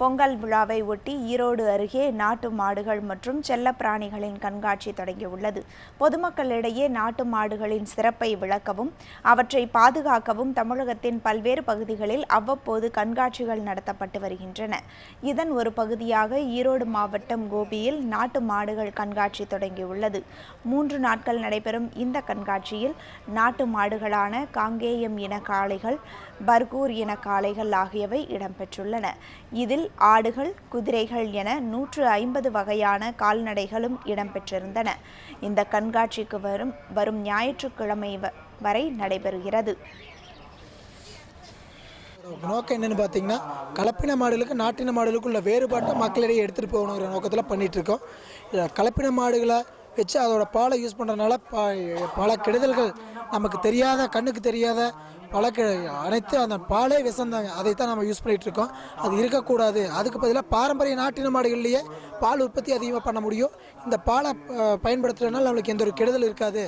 பொங்கல் விழாவை ஒட்டி ஈரோடு அருகே நாட்டு மாடுகள் மற்றும் செல்லப்பிராணிகளின் கண்காட்சி தொடங்கியுள்ளது. பொதுமக்களிடையே நாட்டு மாடுகளின் சிறப்பை விளக்கவும் அவற்றை பாதுகாக்கவும் தமிழகத்தின் பல்வேறு பகுதிகளில் அவ்வப்போது கண்காட்சிகள் நடத்தப்பட்டு வருகின்றன. இதன் ஒரு பகுதியாக ஈரோடு மாவட்டம் கோபியில் நாட்டு மாடுகள் கண்காட்சி தொடங்கியுள்ளது. 3 நாட்கள் நடைபெறும் இந்த கண்காட்சியில் நாட்டு மாடுகளான காங்கேயம் இன காளைகள், பர்கூர் இன காளைகள் ஆகியவை இடம்பெற்றுள்ளன. இதில் ஆடுகள், குதிரைகள் என 150 வகையான கால்நடைகளும் இடம்பெற்றிருந்தன. இந்த கண்காட்சிக்கு வரும் ஞாயிற்றுக்கிழமை வரை நடைபெறுகிறது. நோக்கம் என்னென்னு பார்த்தீங்கன்னா, கலப்பின மாடுகளுக்கு நாட்டின மாடுகளுக்கு உள்ள வேறுபாட்டை மக்களிடையே எடுத்துகிட்டு போகணுங்கிற நோக்கத்தில் பண்ணிகிட்ருக்கோம். கலப்பின மாடுகளை வச்சு அதோட பாலை யூஸ் பண்ணுறதுனால பல கெடுதல்கள் நமக்கு தெரியாத, கண்ணுக்கு தெரியாத பல அனைத்து அந்த பாலே விஷந்தாங்க, அதைத்தான் நம்ம யூஸ் பண்ணிகிட்ருக்கோம். அது இருக்கக்கூடாது. அதுக்கு பதிலாக பாரம்பரிய நாட்டின மாடுகள்லேயே பால் உற்பத்தி அதிகமாக பண்ண முடியும். இந்த பாலை பயன்படுத்துறதுனால நம்மளுக்கு எந்த ஒரு கெடுதல் இருக்காது.